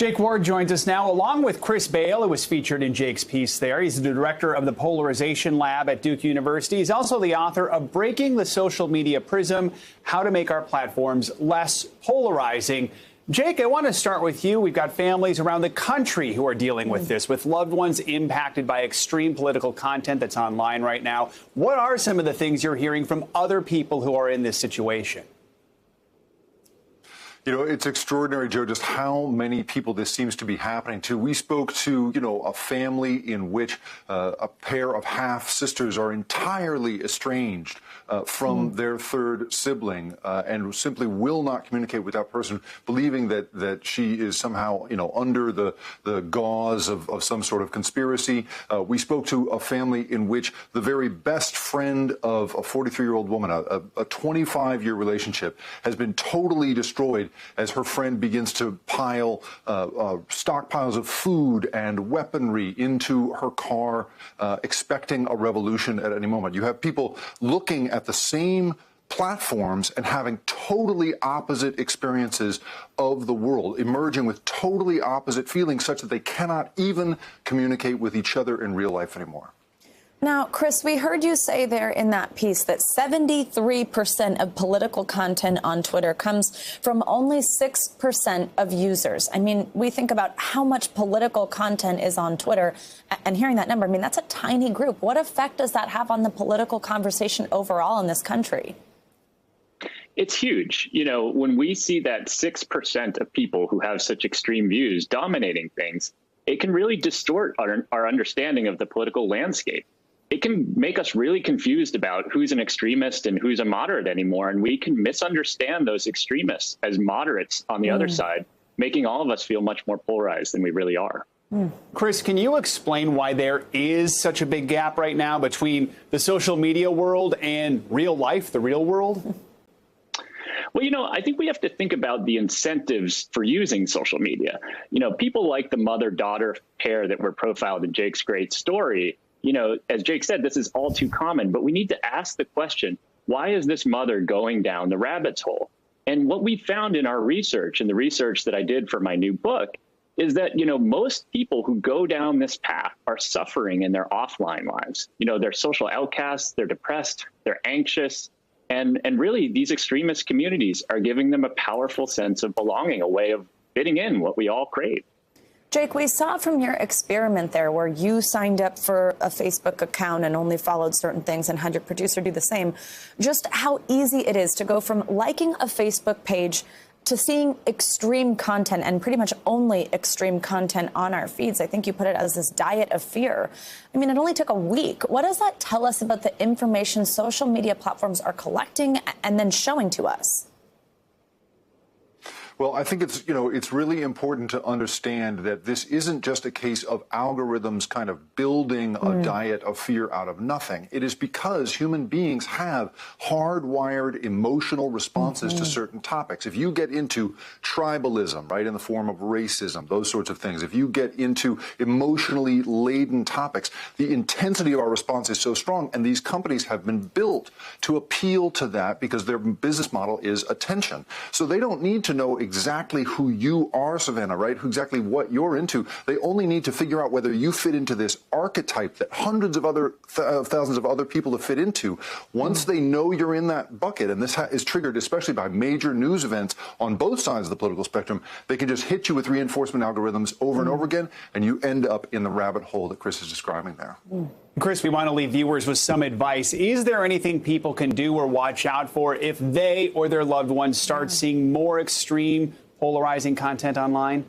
Jake Ward joins us now, along with Chris Bale, who was featured in Jake's piece there. He's the director of the Polarization Lab at Duke University. He's also the author of Breaking the Social Media Prism, How to Make Our Platforms Less Polarizing. Jake, I want to start with you. We've got families around the country who are dealing with this, with loved ones impacted by extreme political content that's online right now. What are some of the things you're hearing from other people who are in this situation? You know, it's extraordinary, Joe, just how many people this seems to be happening to. We spoke to, a family in which a pair of half-sisters are entirely estranged from their third sibling and simply will not communicate with that person, believing that she is somehow, under the gauze of some sort of conspiracy. We spoke to a family in which the very best friend of a 43-year-old woman, a 25-year relationship, has been totally destroyed as her friend begins to pile stockpiles of food and weaponry into her car, expecting a revolution at any moment. You have people looking at the same platforms and having totally opposite experiences of the world, emerging with totally opposite feelings such that they cannot even communicate with each other in real life anymore. Now, Chris, we heard you say there in that piece that 73% of political content on Twitter comes from only 6% of users. I mean, we think about how much political content is on Twitter, and hearing that number, I mean, that's a tiny group. What effect does that have on the political conversation overall in this country? It's huge. When we see that 6% of people who have such extreme views dominating things, it can really distort our understanding of the political landscape. It can make us really confused about who's an extremist and who's a moderate anymore. And we can misunderstand those extremists as moderates on the other side, making all of us feel much more polarized than we really are. Chris, can you explain why there is such a big gap right now between the social media world and real life, the real world? Well, I think we have to think about the incentives for using social media. People like the mother-daughter pair that were profiled in Jake's great story. As Jake said, this is all too common, but we need to ask the question, why is this mother going down the rabbit's hole? And what we found in our research and the research that I did for my new book is that, most people who go down this path are suffering in their offline lives. They're social outcasts, they're depressed, they're anxious, and really these extremist communities are giving them a powerful sense of belonging, a way of fitting in what we all crave. Jake, we saw from your experiment there where you signed up for a Facebook account and only followed certain things and had your producer do the same, just how easy it is to go from liking a Facebook page to seeing extreme content and pretty much only extreme content on our feeds. I think you put it as this diet of fear. I mean, it only took a week. What does that tell us about the information social media platforms are collecting and then showing to us? Well, I think it's really important to understand that this isn't just a case of algorithms kind of building a diet of fear out of nothing. It is because human beings have hardwired emotional responses to certain topics. If you get into tribalism, right, in the form of racism, those sorts of things, if you get into emotionally laden topics, the intensity of our response is so strong, and these companies have been built to appeal to that because their business model is attention. So they don't need to know exactly who you are, Savannah, right? Exactly what you're into. They only need to figure out whether you fit into this archetype that hundreds of other thousands of other people have fit into. Once they know you're in that bucket, and this is triggered especially by major news events on both sides of the political spectrum, they can just hit you with reinforcement algorithms over and over again, and you end up in the rabbit hole that Chris is describing there. Chris, we want to leave viewers with some advice. Is there anything people can do or watch out for if they or their loved ones start seeing more extreme, polarizing content online?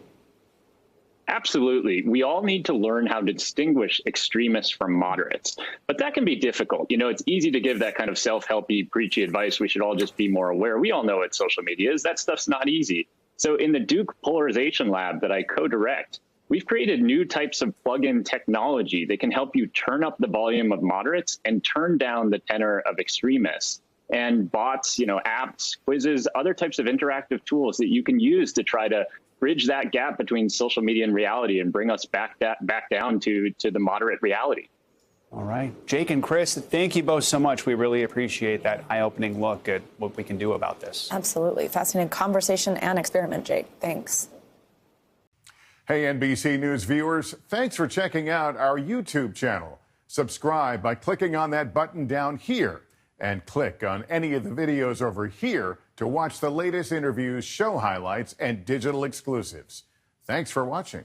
Absolutely. We all need to learn how to distinguish extremists from moderates. But that can be difficult. It's easy to give that kind of self-helpy, preachy advice. We should all just be more aware. We all know what social media is. That stuff's not easy. So in the Duke Polarization Lab that I co-direct, we've created new types of plug-in technology that can help you turn up the volume of moderates and turn down the tenor of extremists. And bots, apps, quizzes, other types of interactive tools that you can use to try to bridge that gap between social media and reality and bring us back down to the moderate reality. All right. Jake and Chris, thank you both so much. We really appreciate that eye-opening look at what we can do about this. Absolutely. Fascinating conversation and experiment, Jake. Thanks. Hey, NBC News viewers, thanks for checking out our YouTube channel. Subscribe by clicking on that button down here and click on any of the videos over here to watch the latest interviews, show highlights, and digital exclusives. Thanks for watching.